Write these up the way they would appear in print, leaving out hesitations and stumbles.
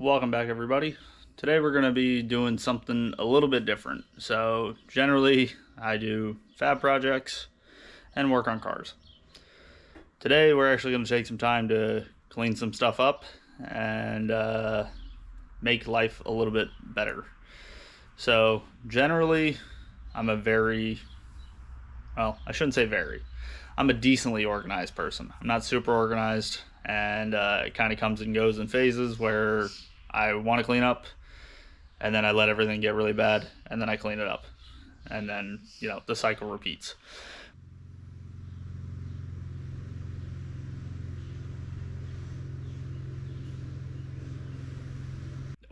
Welcome back, everybody. Today we're going to be doing something a little bit different. So generally I do fab projects and work on cars. Today we're actually going to take some time to clean some stuff up and make life a little bit better. So generally I'm a I shouldn't say very. I'm a decently organized person. I'm not super organized, and it kind of comes and goes in phases where I want to clean up and then I let everything get really bad and then I clean it up, and then the cycle repeats.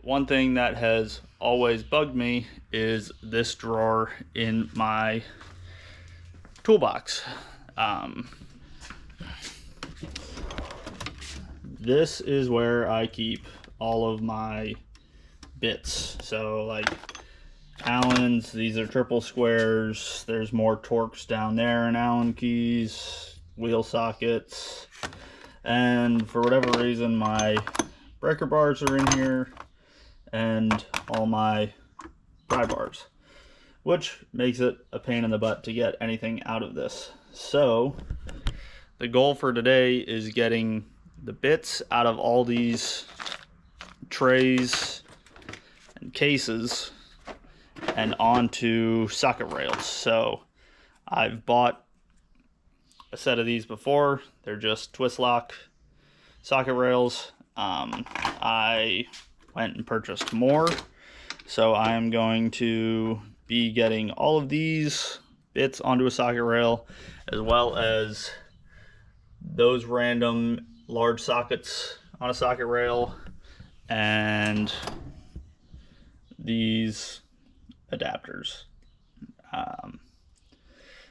One thing that has always bugged me is this drawer in my toolbox. This is where I keep all of my bits. So like Allens, these are triple squares. There's more Torx down there and Allen keys, wheel sockets. And for whatever reason, my breaker bars are in here and all my pry bars, which makes it a pain in the butt to get anything out of this. So the goal for today is getting the bits out of all these trays and cases and onto socket rails. So I've bought a set of these before. They're just twist lock socket rails. I went and purchased more, so I'm going to be getting all of these bits onto a socket rail, as well as those random large sockets on a socket rail and these adapters.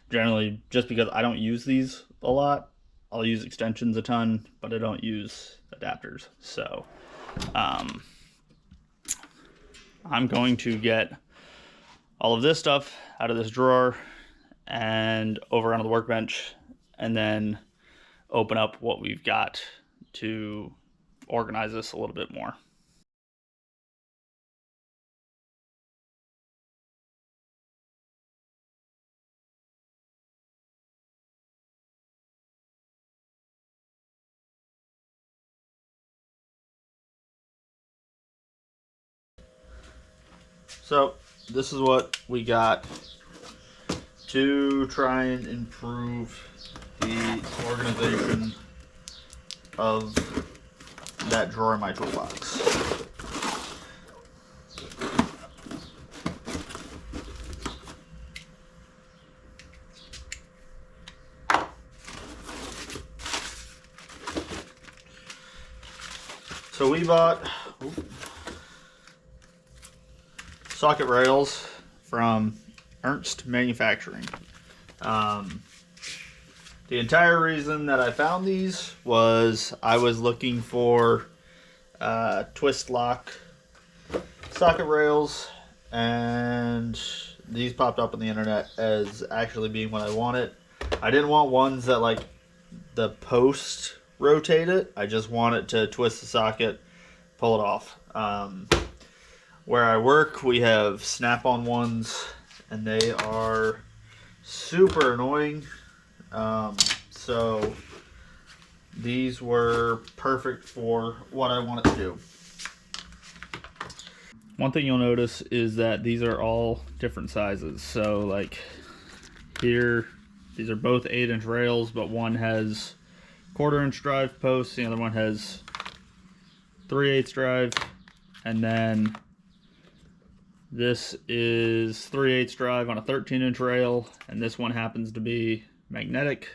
Generally, just because I don't use these a lot, I'll use extensions a ton, but I don't use adapters. So I'm going to get all of this stuff out of this drawer and over onto the workbench, and then open up what we've got to organize this a little bit more. So this is what we got to try and improve the organization of that drawer in my toolbox. So we bought socket rails from Ernst Manufacturing. The entire reason that I found these was I was looking for twist lock socket rails, and these popped up on the internet as actually being what I wanted. I didn't want ones that like the post rotate it. I just want it to twist the socket, pull it off. Where I work, we have snap-on ones, and they are super annoying. So these were perfect for what I wanted to do. One thing you'll notice is that these are all different sizes. So like here, these are both 8-inch rails, but one has 1/4-inch drive posts, the other one has 3/8 drive, and then this is 3/8 drive on a 13-inch rail, and this one happens to be magnetic.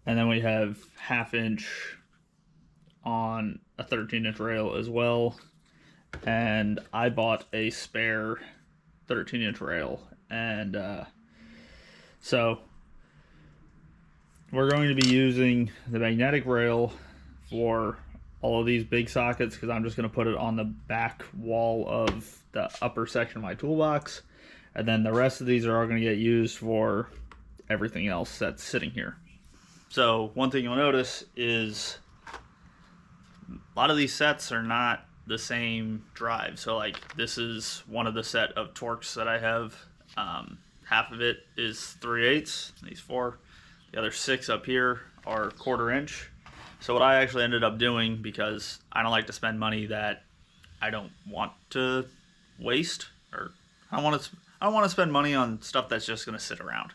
And then we have 1/2 inch on a 13-inch rail as well. And I bought a spare 13-inch rail, and so we're going to be using the magnetic rail for all of these big sockets, because I'm just going to put it on the back wall of the upper section of my toolbox, and then the rest of these are all going to get used for everything else that's sitting here. So one thing you'll notice is a lot of these sets are not the same drive. So like this is one of the set of Torx that I have. Half of it is 3/8, these 4. The other 6 up here are 1/4 inch. So what I actually ended up doing, because I don't like to spend money that I don't want to waste, or I don't want to spend money on stuff that's just going to sit around.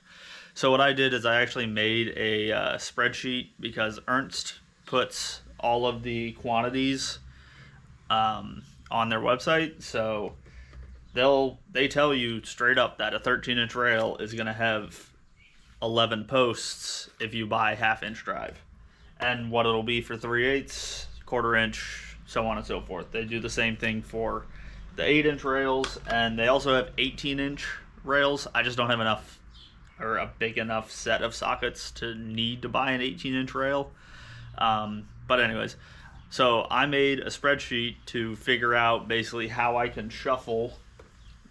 So what I did is I actually made a spreadsheet, because Ernst puts all of the quantities on their website. So they tell you straight up that a 13-inch rail is going to have 11 posts if you buy half-inch drive, and what it'll be for 3/8, 1/4 inch, so on and so forth. They do the same thing for the 8-inch rails, and they also have 18-inch rails. I just don't have enough, or a big enough set of sockets to need to buy an 18-inch rail. But anyways, so I made a spreadsheet to figure out basically how I can shuffle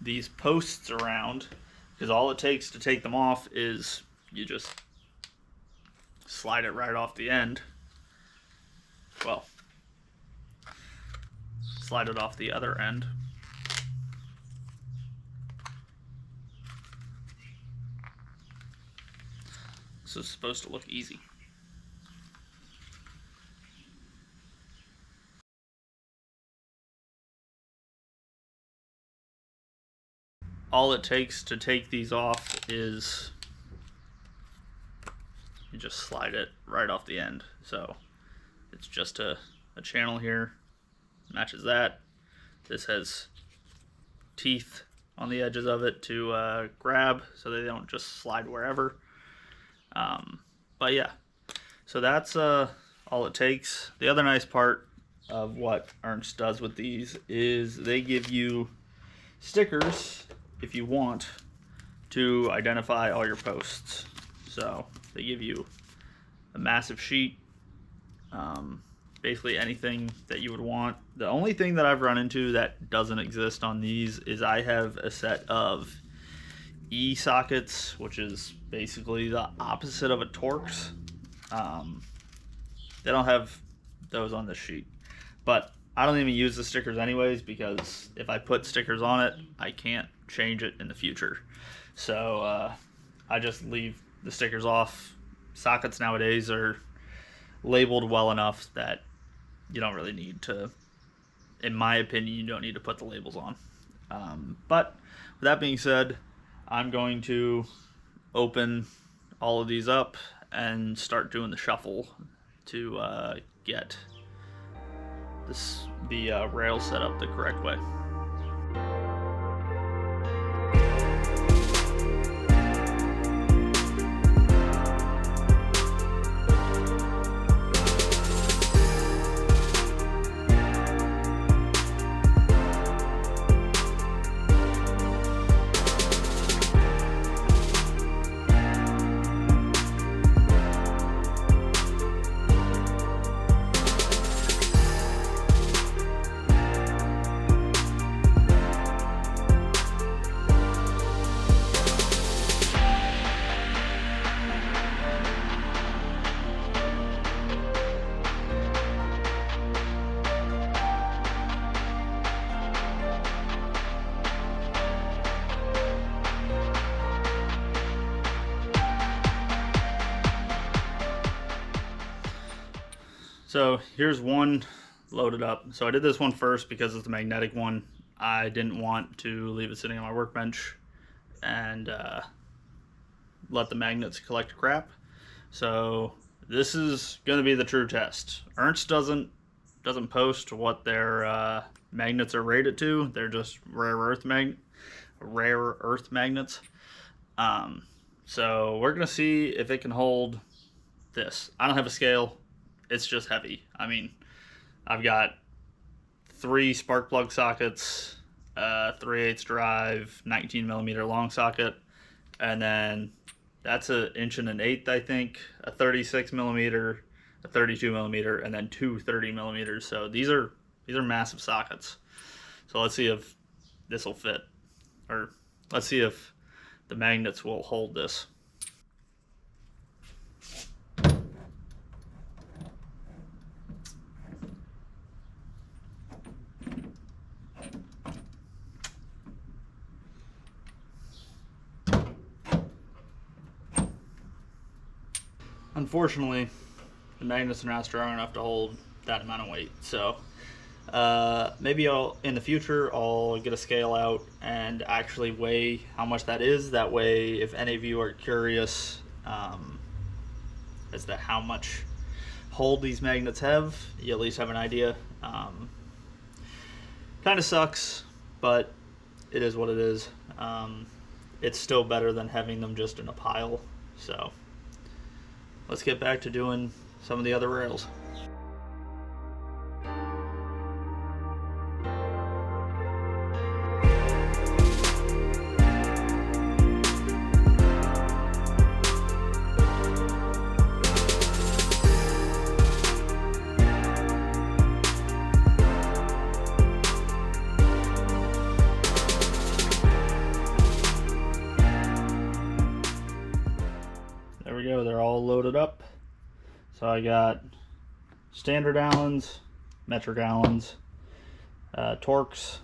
these posts around, because all it takes to take them off is you just slide it right off the end. Well, slide it off the other end. This is supposed to look easy. All it takes to take these off is you just slide it right off the end. So it's just a channel here, matches that. This has teeth on the edges of it to grab, so they don't just slide wherever. But yeah, so that's all it takes. The other nice part of what Ernst does with these is they give you stickers if you want to identify all your posts. So they give you a massive sheet, basically anything that you would want. The only thing that I've run into that doesn't exist on these is I have a set of E sockets, which is basically the opposite of a Torx. They don't have those on this sheet, but I don't even use the stickers anyways, because if I put stickers on it, I can't change it in the future. So I just leave the stickers off. Sockets nowadays are labeled well enough that you don't really need to, in my opinion, you don't need to put the labels on. But with that being said, I'm going to open all of these up and start doing the shuffle to get the rail set up the correct way. So here's one loaded up. So I did this one first because it's the magnetic one. I didn't want to leave it sitting on my workbench and let the magnets collect crap. So this is going to be the true test. Ernst doesn't post what their magnets are rated to. They're just rare earth magnets. So we're going to see if it can hold this. I don't have a scale. It's just heavy. I mean, I've got 3 spark plug sockets, 3/8 drive, 19mm long socket, and then that's an 1.1/8, I think, a 36mm, a 32mm, and then 2 30mm. So these are massive sockets. So let's see if this will fit, or let's see if the magnets will hold this. unfortunately, the magnets are not strong enough to hold that amount of weight. So maybe in the future I'll get a scale out and actually weigh how much that is. That way, if any of you are curious as to how much hold these magnets have, you at least have an idea. Kind of sucks, but it is what it is. It's still better than having them just in a pile. So let's get back to doing some of the other rails. There we go, they're all loaded up. So I got standard Allens, metric Allens, Torx,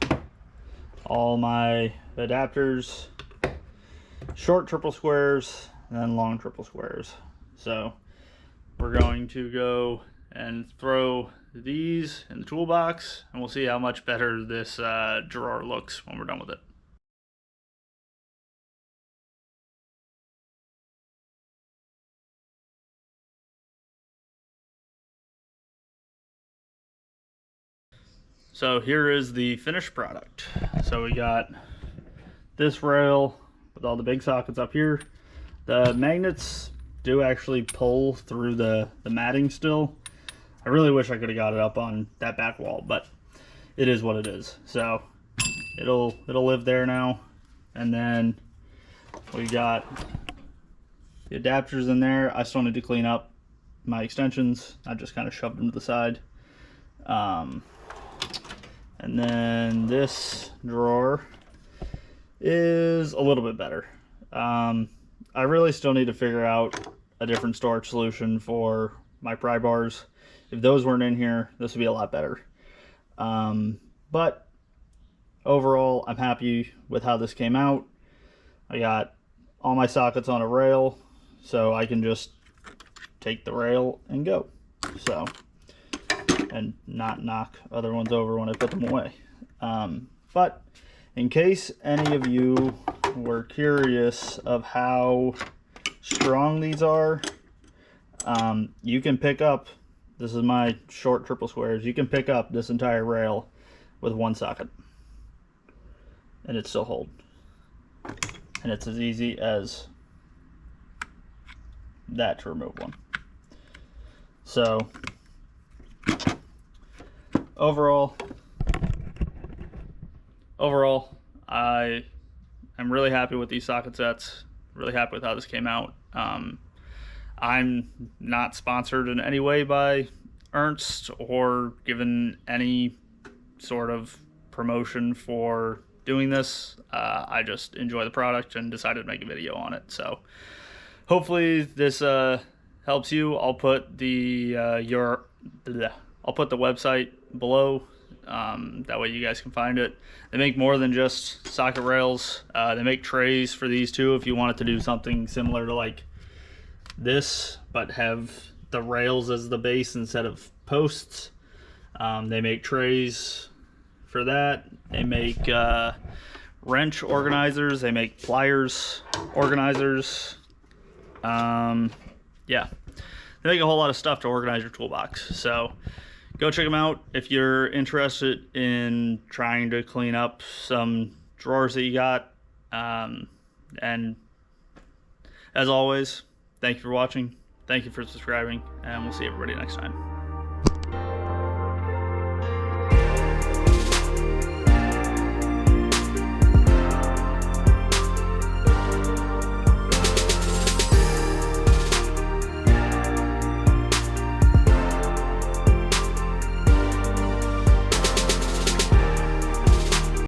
all my adapters, short triple squares, and then long triple squares. So we're going to go and throw these in the toolbox, and we'll see how much better this drawer looks when we're done with it. So here is the finished product. So we got this rail with all the big sockets up here. The magnets do actually pull through the matting still. I really wish I could have got it up on that back wall, but it is what it is. So it'll live there now. And then we got the adapters in there. I still need to clean up my extensions. I just kind of shoved them to the side. And then this drawer is a little bit better. I really still need to figure out a different storage solution for my pry bars. If those weren't in here, this would be a lot better. But overall, I'm happy with how this came out. I got all my sockets on a rail, so I can just take the rail and go. So, and not knock other ones over when I put them away. But in case any of you were curious of how strong these are, you can pick up, this is my short triple squares, you can pick up this entire rail with one socket and it still hold. And it's as easy as that to remove one. So overall, I am really happy with these socket sets. Really happy with how this came out. I'm not sponsored in any way by Ernst or given any sort of promotion for doing this. I just enjoy the product and decided to make a video on it. So hopefully this helps you. I'll put the I'll put the website below. That way you guys can find it. They make more than just socket rails. They make trays for these too if you wanted to do something similar to like this, but have the rails as the base instead of posts. They make trays for that. They make wrench organizers. They make pliers organizers. Yeah, they make a whole lot of stuff to organize your toolbox. So go check them out if you're interested in trying to clean up some drawers that you got. And as always, thank you for watching. Thank you for subscribing, and we'll see everybody next time.